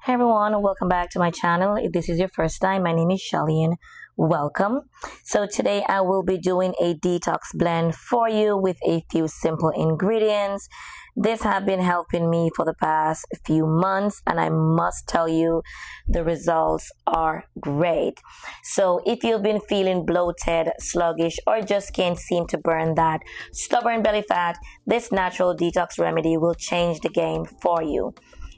Hey everyone, welcome back to my channel. If this is your first time, my name is Shelly. Welcome. So today I will be doing a detox blend for you with a few simple ingredients. This have been helping me for the past few months, and I must tell you the results are great. So if you've been feeling bloated, sluggish, or just can't seem to burn that stubborn belly fat, this natural detox remedy will change the game for you.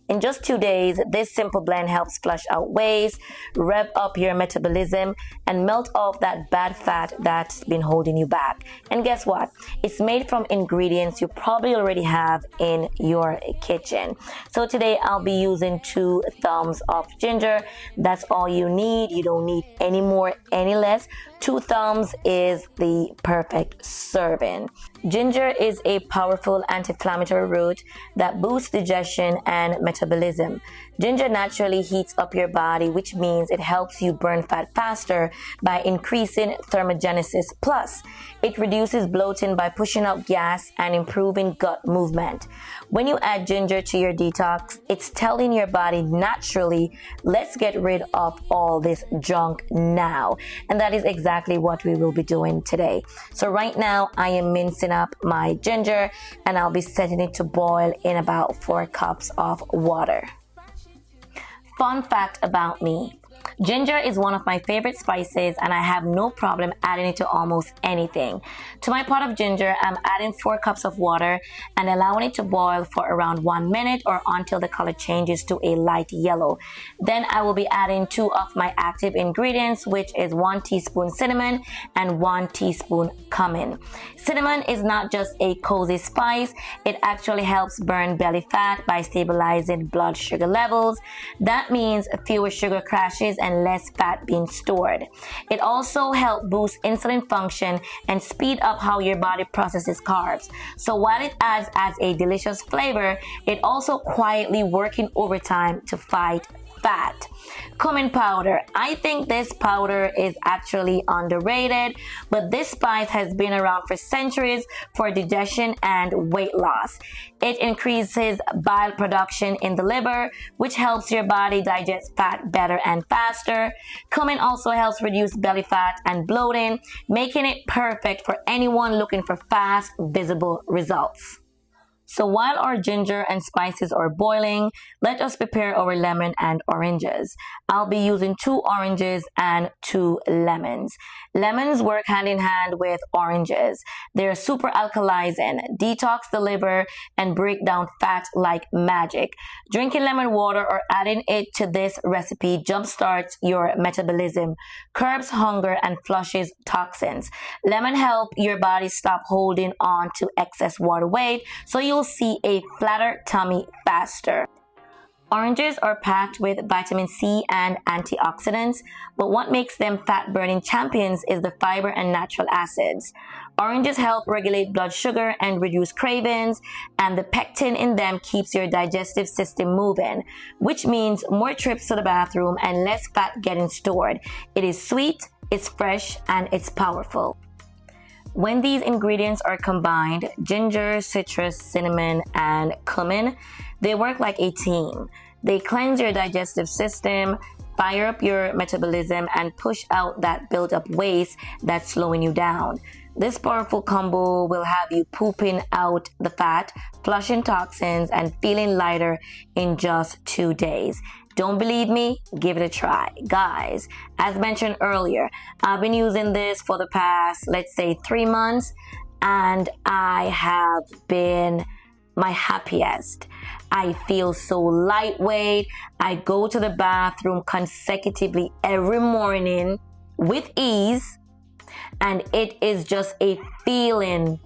In just 2 days, this simple blend helps flush out waste, rev up your metabolism, and melt off that bad fat that's been holding you back. And guess what? It's made from ingredients you probably already have in your kitchen. So today I'll be using 2 thumbs of ginger. That's all you need. You don't need any more, any less. 2 thumbs is the perfect serving. Ginger is a powerful anti-inflammatory root that boosts digestion and metabolism. Ginger naturally heats up your body, which means it helps you burn fat faster by increasing thermogenesis. Plus, it reduces bloating by pushing out gas and improving gut movement. When you add ginger to your detox, it's telling your body naturally, let's get rid of all this junk now. And that is exactly what we will be doing today. So right now, I am mincing up my ginger and I'll be setting it to boil in about 4 cups of water. Fun fact about me. Ginger is one of my favorite spices and I have no problem adding it to almost anything. To my pot of ginger, I'm adding 4 cups of water and allowing it to boil for around 1 minute or until the color changes to a light yellow. Then I will be adding 2 of my active ingredients, which is 1 teaspoon cinnamon and 1 teaspoon cumin. Cinnamon is not just a cozy spice, it actually helps burn belly fat by stabilizing blood sugar levels. That means fewer sugar crashes and less fat being stored. It also helps boost insulin function and speed up how your body processes carbs. So while it adds as a delicious flavor, it also quietly working overtime to fight fat. Cumin powder. I think this powder is actually underrated, but this spice has been around for centuries for digestion and weight loss. It increases bile production in the liver, which helps your body digest fat better and faster. Cumin also helps reduce belly fat and bloating, making it perfect for anyone looking for fast, visible results. So while our ginger and spices are boiling, let us prepare our lemon and oranges. I'll be using 2 oranges and 2 lemons. Lemons work hand in hand with oranges. They're super alkalizing, detox the liver, and break down fat like magic. Drinking lemon water or adding it to this recipe jumpstarts your metabolism, curbs hunger, and flushes toxins. Lemon help your body stop holding on to excess water weight, so you'll see a flatter tummy faster. Oranges are packed with vitamin C and antioxidants, but what makes them fat-burning champions is the fiber and natural acids. Oranges help regulate blood sugar and reduce cravings, and the pectin in them keeps your digestive system moving, which means more trips to the bathroom and less fat getting stored. It is sweet, it's fresh, and it's powerful. When these ingredients are combined, ginger, citrus, cinnamon, and cumin, they work like a team. They cleanse your digestive system, fire up your metabolism, and push out that built-up waste that's slowing you down. This powerful combo will have you pooping out the fat, flushing toxins, and feeling lighter in just 2 days. Don't believe me? Give it a try. Guys, as mentioned earlier, I've been using this for the past, let's say 3 months, and I have been my happiest. I feel so lightweight. I go to the bathroom consecutively every morning with ease, and it is just a feeling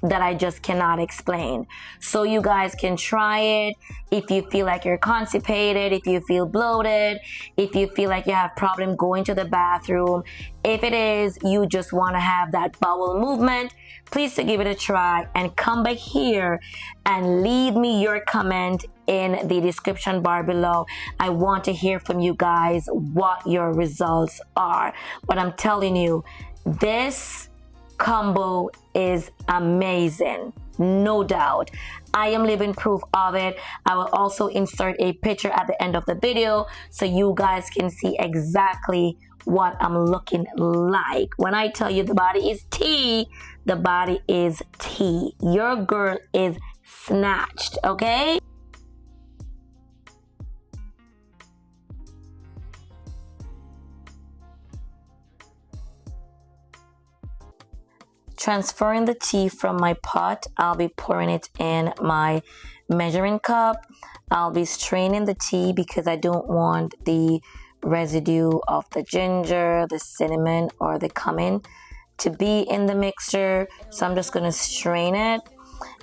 that I just cannot explain. So you guys can try it if you feel like you're constipated, if you feel bloated, if you feel like you have problem going to the bathroom. If it is you just want to have that bowel movement, please to give it a try and come back here and leave me your comment in the description bar below. I want to hear from you guys what your results are. But I'm telling you, this combo is amazing. no doubt. I am living proof of it. I will also insert a picture at the end of the video so you guys can see exactly what I'm looking like. When I tell you the body is tea, the body is tea. Your girl is snatched, okay? Transferring the tea from my pot, I'll be pouring it in my measuring cup. I'll be straining the tea because I don't want the residue of the ginger, the cinnamon, or the cumin to be in the mixture. So I'm just gonna strain it,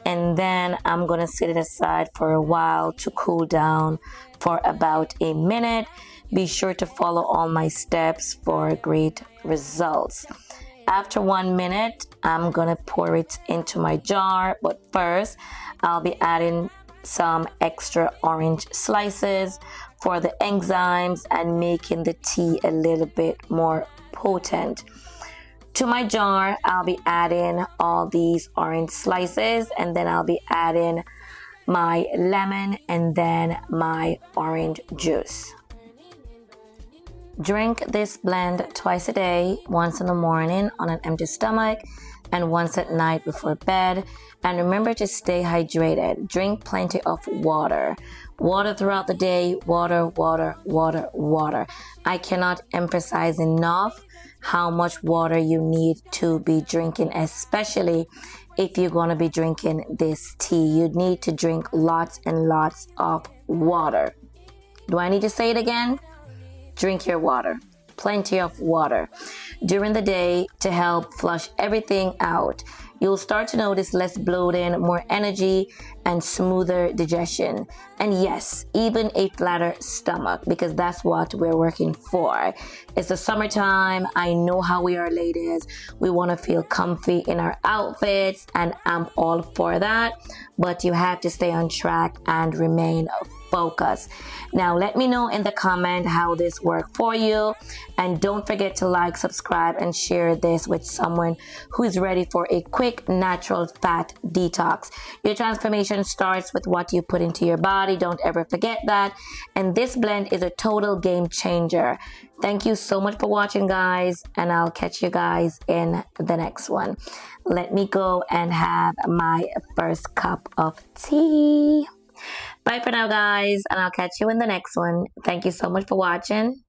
and then I'm gonna set it aside for a while to cool down for about a minute. Be sure to follow all my steps for great results. After 1 minute, I'm gonna pour it into my jar, but first I'll be adding some extra orange slices for the enzymes and making the tea a little bit more potent. To my jar, I'll be adding all these orange slices, and then I'll be adding my lemon and then my orange juice. Drink this blend twice a day, once in the morning on an empty stomach and once at night before bed. And remember to stay hydrated. Drink plenty of water. Water throughout the day. Water, water, water, water. I cannot emphasize enough how much water you need to be drinking, especially if you're going to be drinking this tea. You need to drink lots and lots of water. Do I need to say it again? Drink your water, plenty of water during the day to help flush everything out. You'll start to notice less bloating, more energy, and smoother digestion. And yes, even a flatter stomach, because that's what we're working for. It's the summertime. I know how we are, ladies. We want to feel comfy in our outfits, and I'm all for that. But you have to stay on track and remain focused. Now, let me know in the comment how this worked for you. And don't forget to like, subscribe, and share this with someone who is ready for a quick, natural fat detox. Your transformation starts with what you put into your body. Don't ever forget that. And this blend is a total game changer. Thank you so much for watching, guys, and I'll catch you guys in the next one. Let me go and have my first cup of tea. Bye for now, guys, and I'll catch you in the next one. Thank you so much for watching.